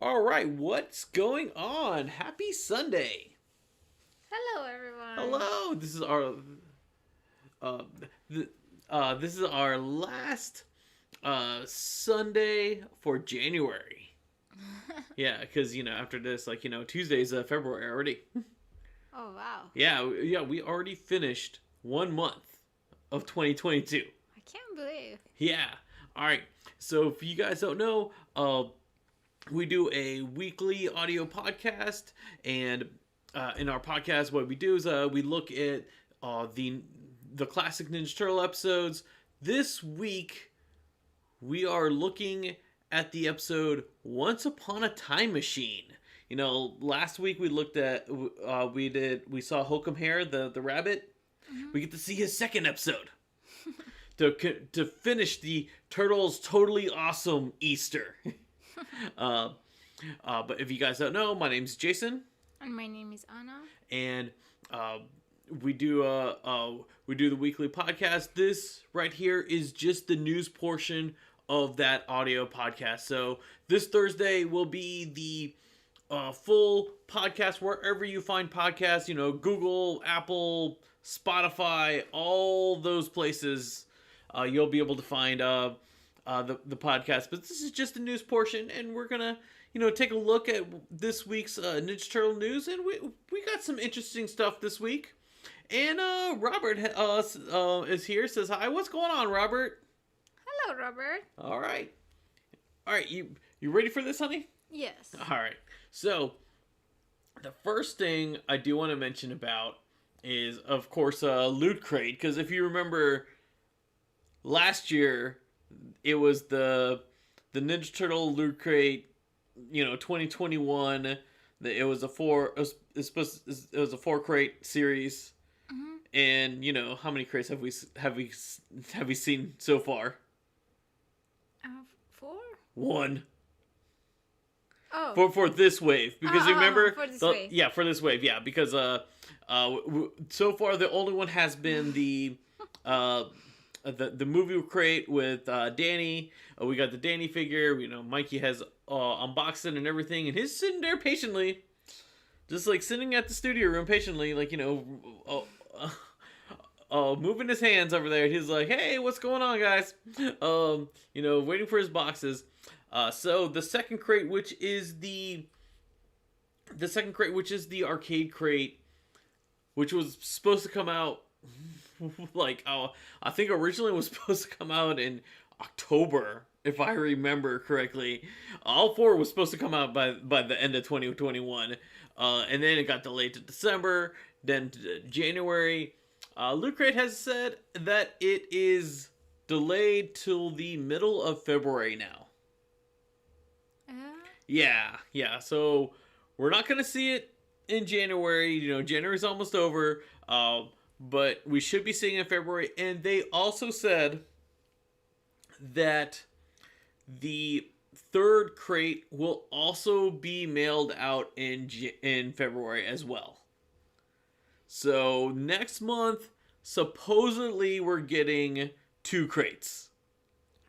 All right, what's going on? Happy Sunday. Hello, everyone. Hello. Uh, th- this is our last Sunday for January. Yeah, because after this, Tuesday's February already. Oh, wow. Yeah, we already finished 1 month of 2022. I can't believe. Yeah. All right. So if you guys don't know, we do a weekly audio podcast, and in our podcast, what we do is we look at the classic Ninja Turtle episodes. This week, we are looking at the episode "Once Upon a Time Machine." Last week we looked at we saw Hokum Hare, the rabbit. Mm-hmm. We get to see his second episode to finish the Turtles Totally Awesome Easter. But if you guys don't know, my name's Jason, and my name is Anna, and we do the weekly podcast. This right here is just the news portion of that audio podcast. So this Thursday will be the full podcast wherever you find podcasts. Google, Apple, Spotify, all those places. You'll be able to find the podcast. But this is just the news portion, and we're gonna take a look at this week's Ninja Turtle news, and we got some interesting stuff this week. And Robert is here. Says hi. What's going on, Robert? Hello, Robert. All right. You ready for this, honey? Yes. All right. So the first thing I do want to mention about is, of course, Loot Crate, because if you remember, last year it was the Ninja Turtle Loot Crate, 2021. It was a 4 crate series. Mm-hmm. And how many crates have we seen so far? 4? 1. Oh. For this wave, because remember for this wave. Yeah, for this wave, yeah, because so far the only one has been the movie crate with Danny. We got the Danny figure. Mikey has unboxed it and everything, and he's sitting there patiently, just like sitting at the studio room patiently, moving his hands over there. He's like, "Hey, what's going on, guys?" Waiting for his boxes. So the second crate, which is the arcade crate, which was supposed to come out I think originally it was supposed to come out in October, if I remember correctly. All 4 was supposed to come out by the end of 2021, and then it got delayed to December, then to January. Loot Crate has said that it is delayed till the middle of February now. Yeah. So we're not gonna see it in January. January's almost over. But we should be seeing it in February. And they also said that the third crate will also be mailed out in February as well. So next month, supposedly we're getting 2 crates.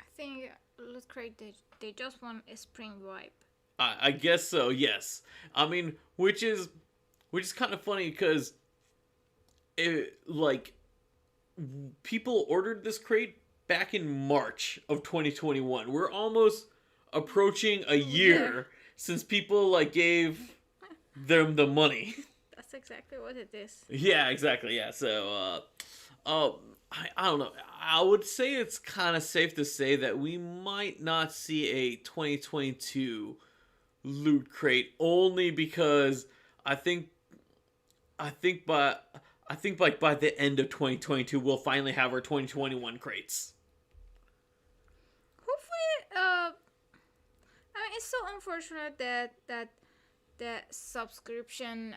I think Loot Crate, they just want a spring wipe. I guess so, yes. I mean, which is kind of funny because people ordered this crate back in March of 2021. We're almost approaching a year since people gave them the money. That's exactly what it is. Yeah, exactly. Yeah. So, I don't know. I would say it's kind of safe to say that we might not see a 2022 Loot Crate, only because I think by the end of 2022 we'll finally have our 2021 crates. Hopefully, it's so unfortunate that subscription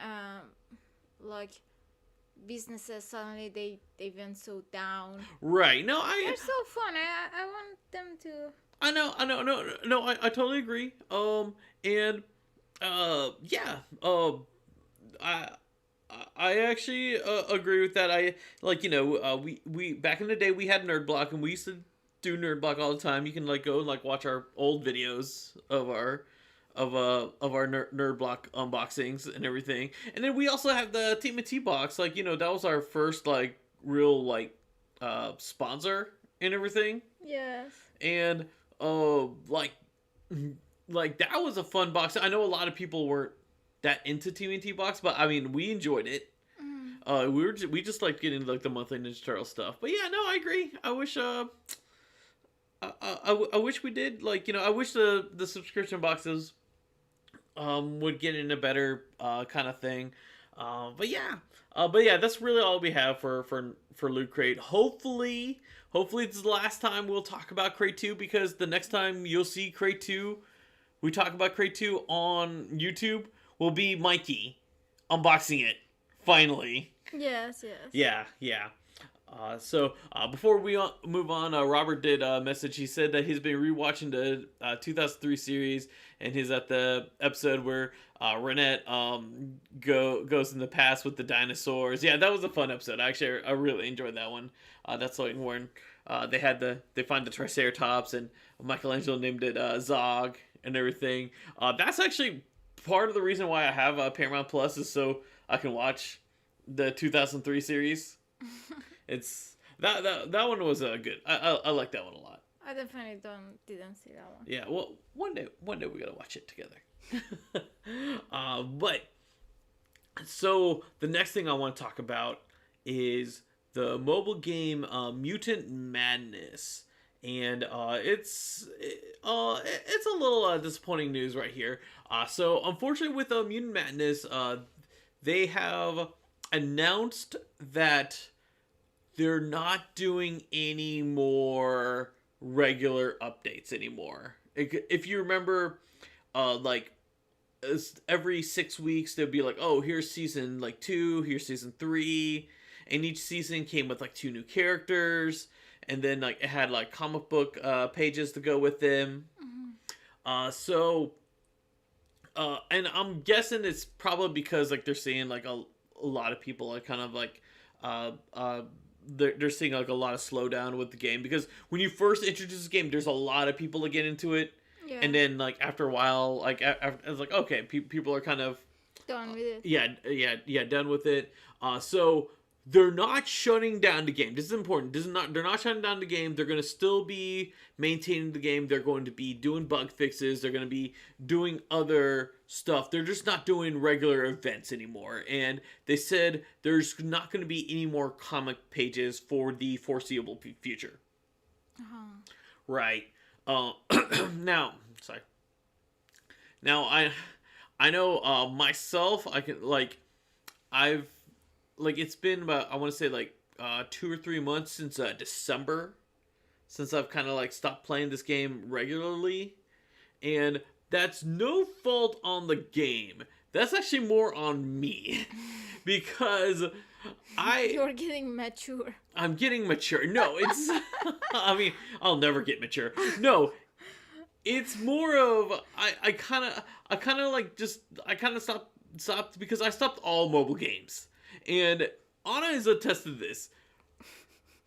businesses suddenly they went so down. Right. No, they're so fun. I want them to. I know. No, I totally agree. I actually agree with that. We back in the day we had Nerd Block, and we used to do Nerd Block all the time. You can go and watch our old videos of our of our nerd block unboxings and everything. And then we also have the TMNT box. Like, you know, that was our first like real like sponsor and everything. Yes. And like that was a fun box. I know a lot of people weren't that into TMNT box, but I mean, we enjoyed it. We just like getting like the monthly Ninja Turtle stuff. But yeah, no, I agree. I wish I wish we did, like, you know, I wish the subscription boxes would get in a better kind of thing. But yeah, that's really all we have for Loot Crate. Hopefully this is the last time we'll talk about Crate 2, because the next time you'll see Crate 2, we talk about Crate 2 on YouTube, will be Mikey unboxing it finally. Yes. Yeah. So before we move on, Robert did a message. He said that he's been rewatching the 2003 series, and he's at the episode where Renette goes in the past with the dinosaurs. Yeah, that was a fun episode. Actually, I really enjoyed that one. That's like when they find the Triceratops, and Michelangelo named it Zog and everything. That's actually part of the reason why I have Paramount Plus, is so I can watch the 2003 series. It's that one was good. I like that one a lot. I definitely didn't see that one. Yeah, well, one day we gotta watch it together. But so the next thing I want to talk about is the mobile game Mutant Madness, and it's a little disappointing news right here. So unfortunately, with Mutant Madness, they have announced that they're not doing any more regular updates anymore. If you remember, like every 6 weeks they'd be like, oh, here's season like 2, here's season 3, and each season came with like 2 new characters, and then like it had like comic book pages to go with them. And I'm guessing it's probably because like they're seeing like a lot of people are kind of like they're seeing like a lot of slowdown with the game, because when you first introduce the game, there's a lot of people to get into it, and then like after a while, like it's like, okay, people are kind of done with it. Yeah, done with it. So they're not shutting down the game. This is important. They're not shutting down the game. They're going to still be maintaining the game. They're going to be doing bug fixes. They're going to be doing other stuff. They're just not doing regular events anymore. And they said there's not going to be any more comic pages for the foreseeable future. Right. Now, sorry. Now I know myself. I can it's been about, I want to say like 2 or 3 months since December, since I've kind of like stopped playing this game regularly, and that's no fault on the game. That's actually more on me, because You're getting mature. I'm getting mature. No, it's I mean, I'll never get mature. No, it's more of I kind of stopped because I stopped all mobile games. And Anna is attested to this.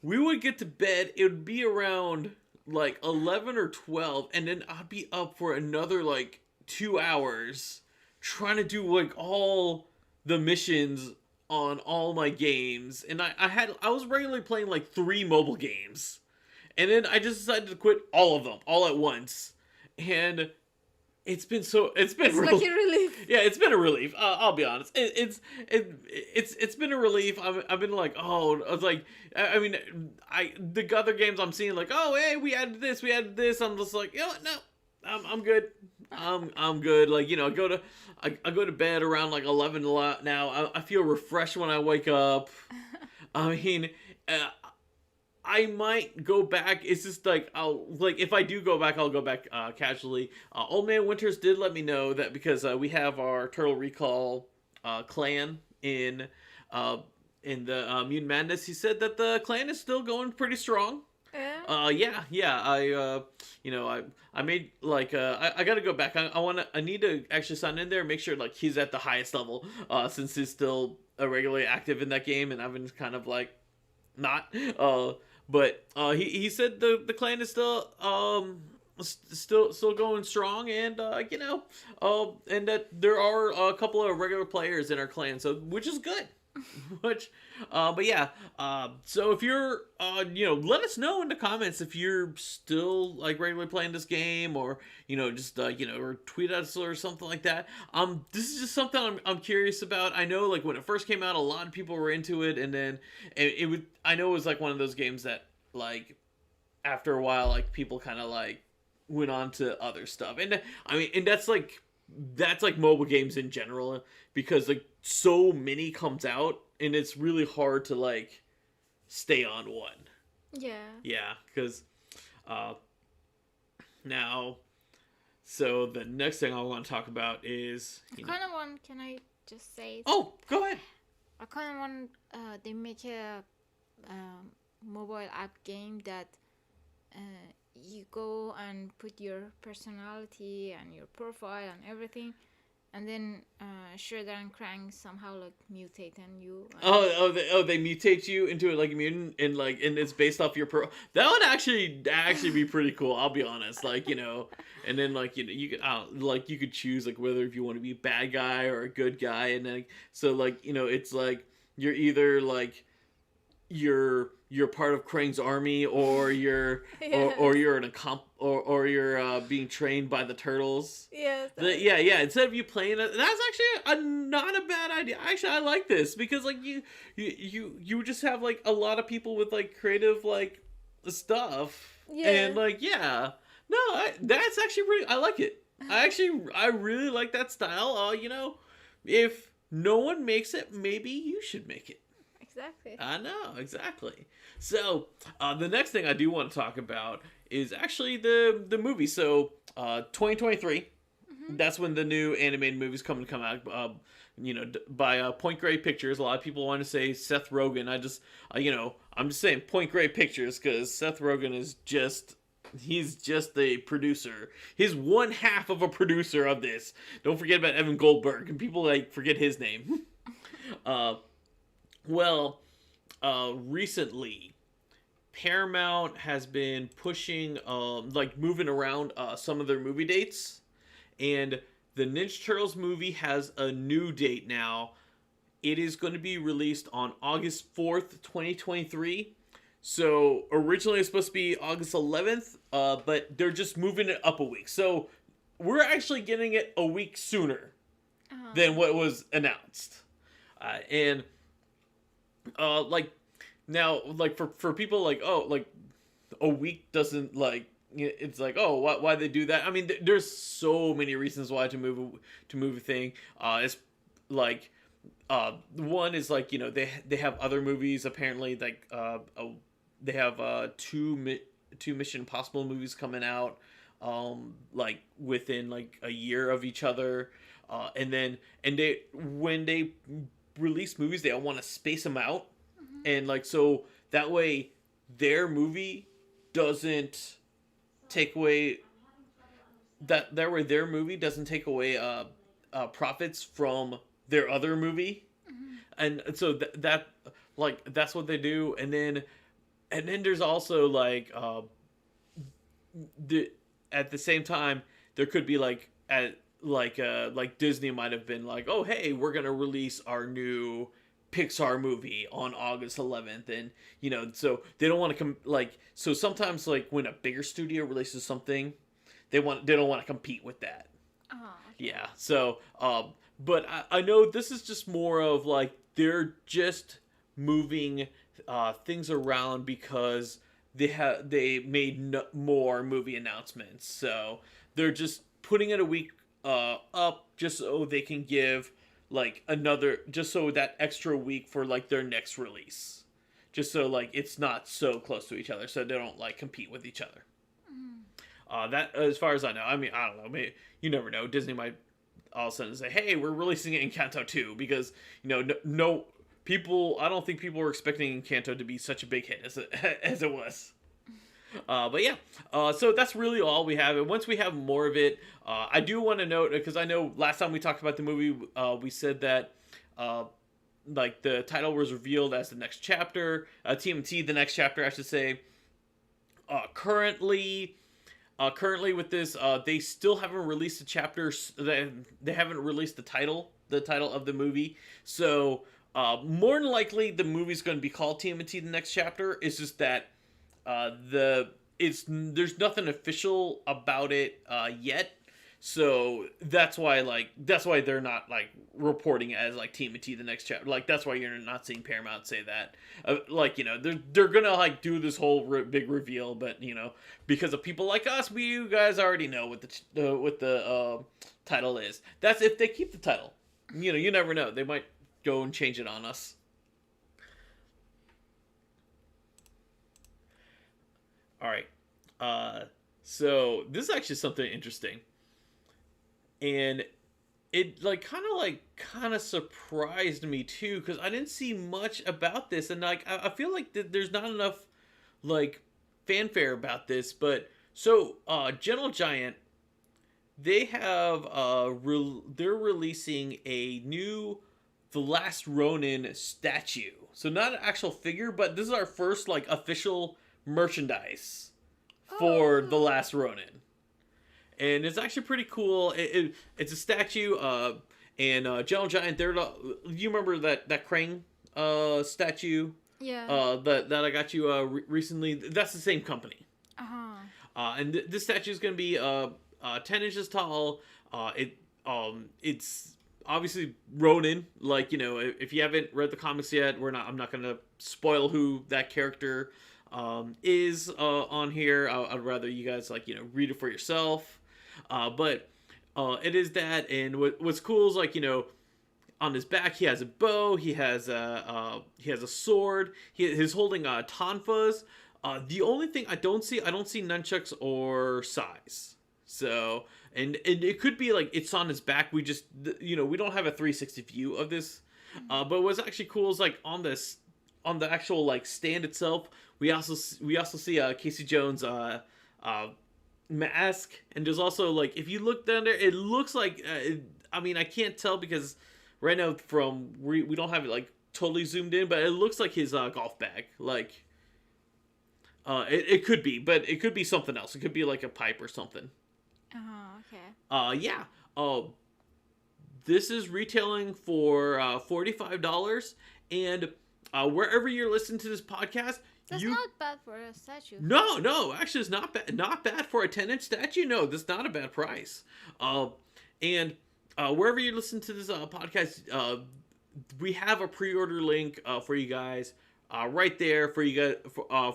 We would get to bed, it would be around like 11 or 12, and then I'd be up for another like 2 hours trying to do like all the missions on all my games. And I was regularly playing like 3 mobile games. And then I just decided to quit all of them all at once. And it's been like a relief. Yeah, it's been a relief. I'll be honest. It's been a relief. I've been like, oh, I was like, I mean, the other games I'm seeing like, oh, hey, we added this. I'm just like, you know what? No, I'm good. I'm good. Like, you know, I go to bed around like 11 now. I feel refreshed when I wake up. I mean, I might go back. It's just like, if I do go back, I'll go back casually. Old Man Winters did let me know that, because we have our Turtle Recall clan in the Mutant Madness. He said that the clan is still going pretty strong. Yeah. I made like I gotta go back. I need to actually sign in there and make sure like he's at the highest level, since he's still regularly active in that game, and I've been kind of like not. But he said the clan is still still going strong, and and that there are a couple of regular players in our clan, so which is good. Which, but yeah, so if you're, let us know in the comments if you're still like regularly playing this game, or just or tweet us or something like that. This is just something I'm curious about. I know like when it first came out, a lot of people were into it, and then it would. I know it was like one of those games that like after a while, like people kind of like went on to other stuff, and I mean, and that's like mobile games in general, because like so many comes out, and it's really hard to like stay on one. Yeah, because now, so the next thing I want to talk about is can I just say? Oh, go ahead. I kind of want they make a mobile app game that you go and put your personality and your profile and everything, and then Shredder and Krang somehow like mutate and you. They mutate you into like a mutant, and it's based off your pro. That would actually be pretty cool. I'll be honest, and then you could you could choose like whether if you want to be a bad guy or a good guy, and then so it's like you're either like you're part of Krang's army, or you're or you're or you're being trained by the turtles. Yes. Yeah. Instead of you playing it, that's actually not a bad idea. Actually, I like this, because like you just have like a lot of people with like creative like stuff. Yeah. And that's actually pretty. I like it. I really like that style. If no one makes it, maybe you should make it. Exactly. I know, exactly. So, the next thing I do want to talk about is actually the movie. So, 2023, that's when the new animated movies come out, by Point Grey Pictures. A lot of people want to say Seth Rogen. I'm just saying Point Grey Pictures, because Seth Rogen is he's just the producer. He's one half of a producer of this. Don't forget about Evan Goldberg, and people forget his name. Recently, Paramount has been pushing, moving around some of their movie dates, and the Ninja Turtles movie has a new date now. It is going to be released on August 4th, 2023. So, originally it's supposed to be August 11th, but they're just moving it up a week. So, we're actually getting it a week sooner than what was announced. Now, for people a week doesn't it's why they do that. I mean, there's so many reasons why to move a thing. It's one is they have other movies apparently, they have two Mission Impossible movies coming out within a year of each other, and when they release movies, they want to space them out, and so that way their movie doesn't take away profits from their other movie, and so that's what they do, and then there's also at the same time there could be Disney might have been oh hey, we're gonna release our new Pixar movie on August 11th, and so they don't want to so sometimes when a bigger studio releases something, they don't want to compete with that. Okay. Yeah. So but I know this is just more of they're just moving things around because they made more movie announcements, so they're just putting it a week up just so they can give just so that extra week for their next release, just so it's not so close to each other, so they don't compete with each other. That, as far as I know, I mean, I don't know, maybe, you never know, Disney might all of a sudden say, hey, we're releasing it in Encanto 2, because no people, I don't think people were expecting Encanto to be such a big hit as it was. But yeah, so that's really all we have. And once we have more of it, I do want to note, because I know last time we talked about the movie, we said that the title was revealed as the next chapter, TMNT, the next chapter, I should say. Currently, currently with this, they still haven't released the chapters. They haven't released the title of the movie. So more than likely, the movie's going to be called TMNT: The Next Chapter. It's just that there's nothing official about it yet. So that's why they're not like reporting it as like TMNT: The Next Chapter. Like that's why you're not seeing Paramount say that. They're gonna like do this whole big reveal, but because of people like us, you guys already know what the title is. That's if they keep the title. You never know. They might go and change it on us. All right. So this is actually something interesting. And it kind of surprised me too, because I didn't see much about this, and like I feel like there's not enough like fanfare about this. But so Gentle Giant, they have they're releasing a new The Last Ronin statue. So not an actual figure, but this is our first like official merchandise for The Last Ronin. And it's actually pretty cool. It's a statue, and Gentle Giant. You remember that Krang statue? Yeah. That I got you recently. That's the same company. And this statue is gonna be 10 inches tall. It's obviously Ronin. Like if you haven't read the comics yet, I'm not gonna spoil who that character is on here. I'd rather you guys read it for yourself. But it is that, and what's cool is on his back he has a bow, he has a sword, he's holding tonfas. The only thing I don't see nunchucks or sais. So and it could be like it's on his back. We just we don't have a 360 view of this. But what's actually cool is on the actual stand itself, we also see Casey Jones mask, and there's also if you look down there, it looks like I can't tell because right now we don't have it totally zoomed in, but it looks like his golf bag. It could be, but it could be something else. It could be like a pipe or something. Okay. Yeah. This is retailing for $45, and wherever you're listening to this podcast, that's not bad for a statue. No, actually, it's not bad. Not bad for a 10-inch statue. No, that's not a bad price. And wherever you listen to this podcast, we have a pre-order link for you guys right there for you guys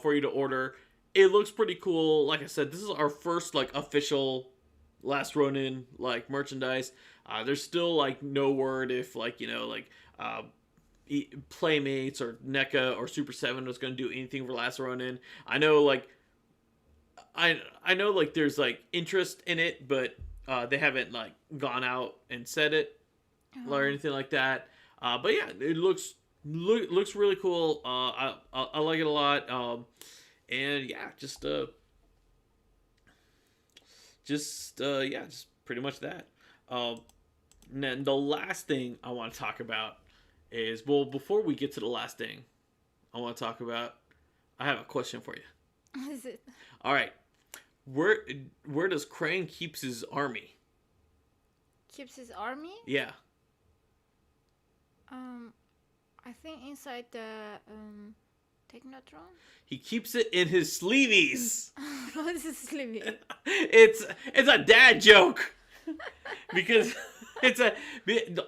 for you to order. It looks pretty cool. Like I said, this is our first official Last Ronin merchandise. There's still no word if Playmates or NECA or Super 7 was going to do anything for Last Ronin. I know I know there's interest in it, but they haven't gone out and said it or anything like that. But yeah, it looks really cool. I like it a lot. And yeah, just pretty much that. And then the last thing I want to talk about is, before we get to the last thing I want to talk about, I have a question for you. What is it? All right. Where does Krang keeps his army? Keeps his army? Yeah. I think inside the Technotron. He keeps it in his sleeveys. What is his sleevey? It's a dad joke. Because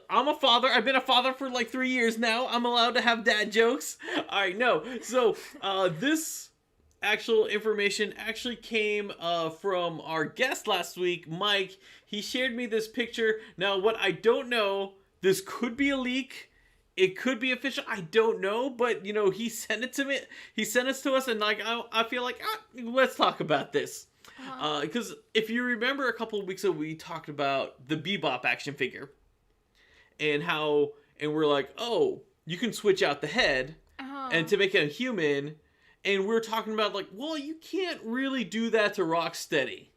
I'm a father. I've been a father for 3 years now. I'm allowed to have dad jokes. All right, no. So this actual information actually came from our guest last week, Mike. He shared me this picture. Now, what I don't know, this could be a leak. It could be official. I don't know, but he sent it to me. He sent it to us, and I feel like let's talk about this. Because if you remember a couple of weeks ago, we talked about the Bebop action figure. And we're like, oh, you can switch out the head and to make it a human. And we're talking about you can't really do that to Rocksteady.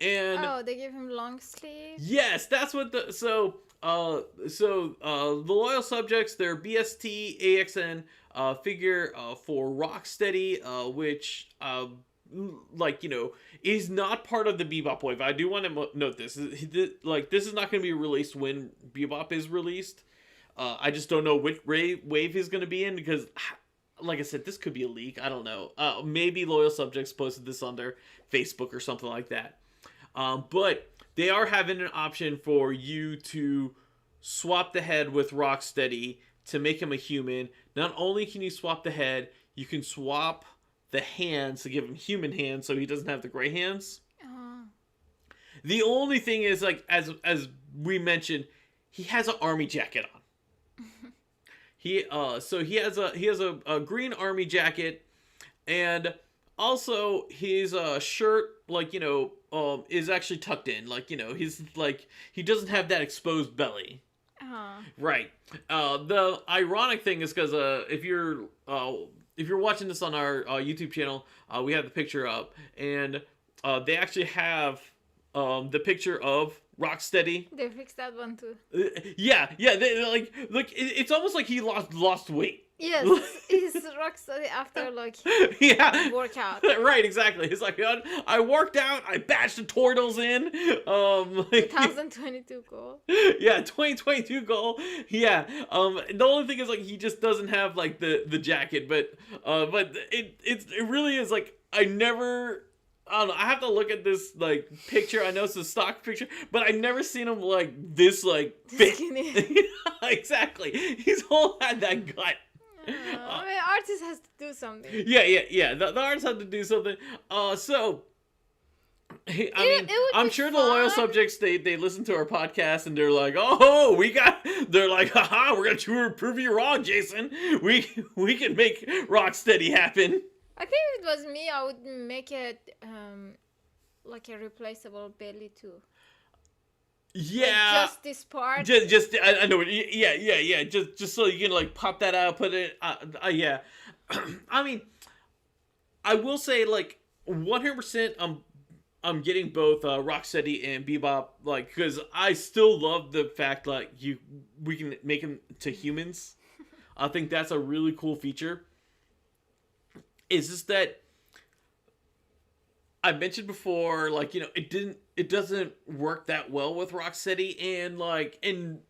And they give him long sleeves? Yes, that's what the loyal subjects, their BST AXN figure for Rocksteady, which like, is not part of the Bebop wave. I do want to note this. Like, this is not going to be released when Bebop is released. I just don't know which wave he's going to be in, because, like I said, this could be a leak. I don't know. Maybe Loyal Subjects posted this on their Facebook or something like that. But they are having an option for you to swap the head with Rocksteady to make him a human. Not only can you swap the head, you can swap the hands to give him human hands so he doesn't have the gray hands. The only thing is, like, as we mentioned, he has an army jacket on. He has a green army jacket, and also his shirt, like, is actually tucked in, like, he's like, he doesn't have that exposed belly. Right. The ironic thing is because if you're watching this on our YouTube channel, we have the picture up, and they actually have the picture of Rocksteady. They fixed that one too. Yeah. They, like it's almost like he lost weight. Yes, he's Rocksteady after like workout. Right, exactly. It's like, I worked out, I bashed the turtles in. 2022 goal. Yeah, 2022 goal. Yeah. The only thing is, like, he just doesn't have like the jacket, but it really is like, I don't know, I have to look at this like picture. I know it's a stock picture, but I've never seen him like this, like fit. Exactly. He's all had that gut. I mean, artist has to do something. Yeah. The artist had to do something. So, I'm sure the loyal subjects, they listen to our podcast and they're like, they're like, haha, we're gonna prove you wrong, Jason. We can make Rocksteady happen. I think if it was me, I would make it like a replaceable belly too. Yeah, like just this part. Just I know. Yeah. Just so you can like pop that out, put it. Yeah. I mean, I will say, like, 100%. I'm getting both Rocksteady and Bebop, like, because I still love the fact like we can make them to humans. I think that's a really cool feature. Is just that I mentioned before, like, it doesn't work that well with Rocksteady, and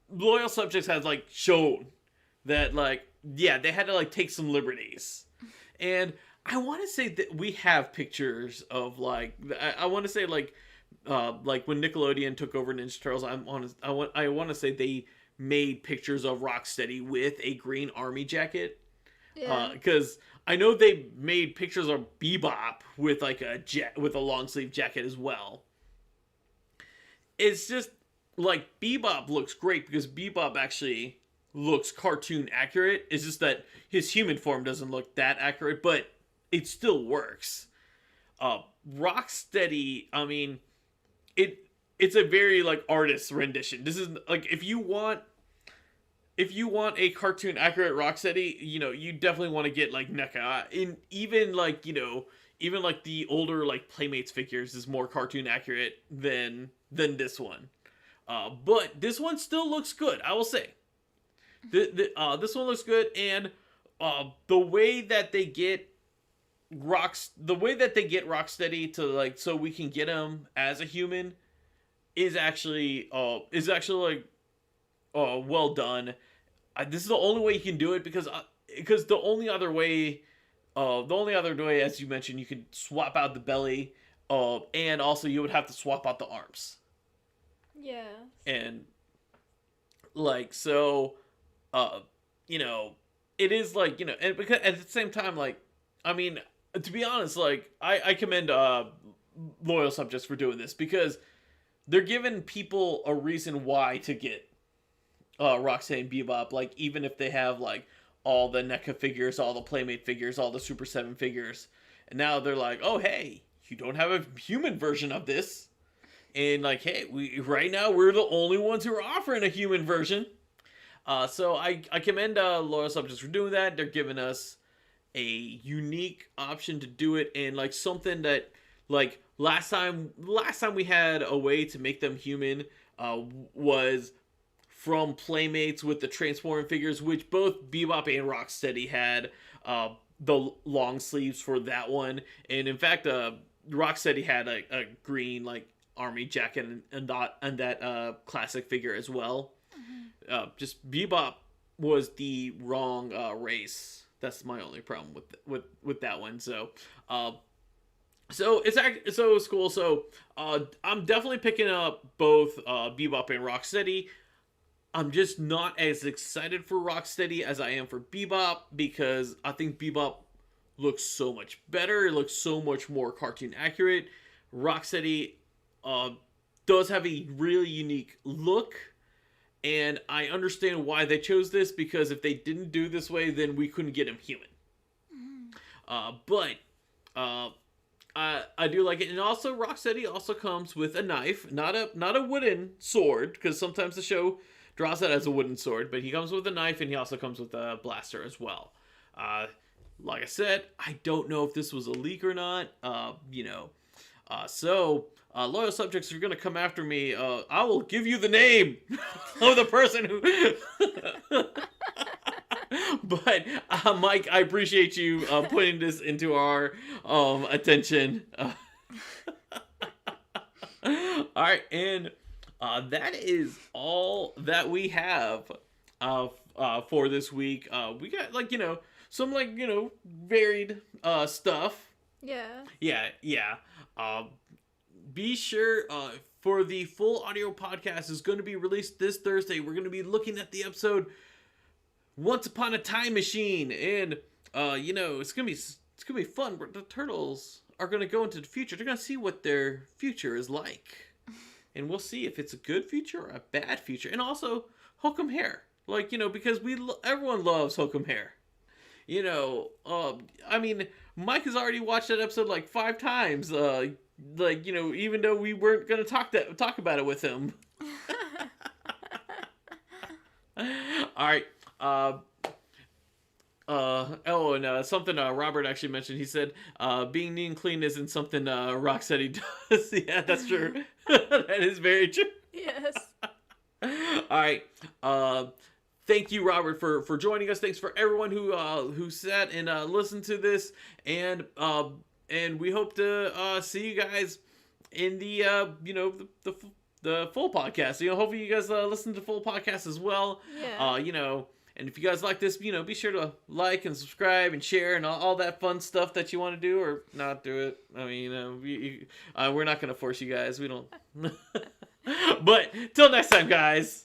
Loyal Subjects has like shown that, like, yeah, they had to like take some liberties. And I want to say that we have pictures of like, I want to say like when Nickelodeon took over Ninja Turtles, I want to say they made pictures of Rocksteady with a green army jacket. Yeah. Because I know they made pictures of Bebop with like with a long sleeve jacket as well. It's just like Bebop looks great because Bebop actually looks cartoon accurate. It's just that his human form doesn't look that accurate, but it still works. Rocksteady, I mean, it's a very like artist rendition. This is like, if you want a cartoon accurate Rocksteady, you definitely want to get like NECA. Even like the older like Playmates figures is more cartoon accurate than this one. But this one still looks good, I will say. This one looks good, and the way that they get Rocksteady to like, so we can get him as a human is actually like well done. This is the only way you can do it because the only other way, as you mentioned, you could swap out the belly, and also you would have to swap out the arms. Yeah. And like, so, it is like, and because at the same time, like, I mean, to be honest, like, I commend Loyal Subjects for doing this because they're giving people a reason why to get Roxanne and Bebop, like, even if they have like all the NECA figures, all the Playmate figures, all the Super 7 figures, and now they're like, oh hey, you don't have a human version of this, and like, hey, right now we're the only ones who are offering a human version. So I commend Loyal Subjects for doing that. They're giving us a unique option to do it, and like something that, like, last time we had a way to make them human was from Playmates with the transforming figures, which both Bebop and Rocksteady had. the long sleeves for that one. And in fact, Rocksteady had a green like army jacket and that classic figure as well. Just Bebop was the wrong race. That's my only problem with that one. So it's cool. So I'm definitely picking up both Bebop and Rocksteady. I'm just not as excited for Rocksteady as I am for Bebop, because I think Bebop looks so much better. It looks so much more cartoon accurate. Rocksteady does have a really unique look, and I understand why they chose this, because if they didn't do this way, then we couldn't get him human. But I do like it. And also, Rocksteady also comes with a knife, not a wooden sword, because sometimes the show draws that as a wooden sword, but he comes with a knife, and he also comes with a blaster as well. Like I said, I don't know if this was a leak or not. So loyal subjects, if you're gonna come after me, I will give you the name of the person who. But Mike, I appreciate you putting this into our attention. All right, and that is all that we have for this week. We got some varied stuff. Yeah. Yeah. Be sure for the full audio podcast is going to be released this Thursday. We're going to be looking at the episode Once Upon a Time Machine, and it's gonna be fun. The turtles are gonna go into the future. They're gonna see what their future is like, and we'll see if it's a good future or a bad future. And also Hokum hair, because everyone loves Hokum hair. Mike has already watched that episode like 5 times. Even though we weren't gonna talk about it with him. All right. Something Robert actually mentioned. He said, being neat and clean isn't something Rocksteady does. Yeah, that's true. That is very true. Yes. All right. Thank you, Robert, for joining us. Thanks for everyone who sat and listened to this, and we hope to see you guys in the the full podcast. Hopefully you guys listen to the full podcast as well. Yeah. And if you guys like this, be sure to like and subscribe and share and all that fun stuff that you want to do or not do it. I mean, we're not going to force you guys. We don't. But till next time, guys.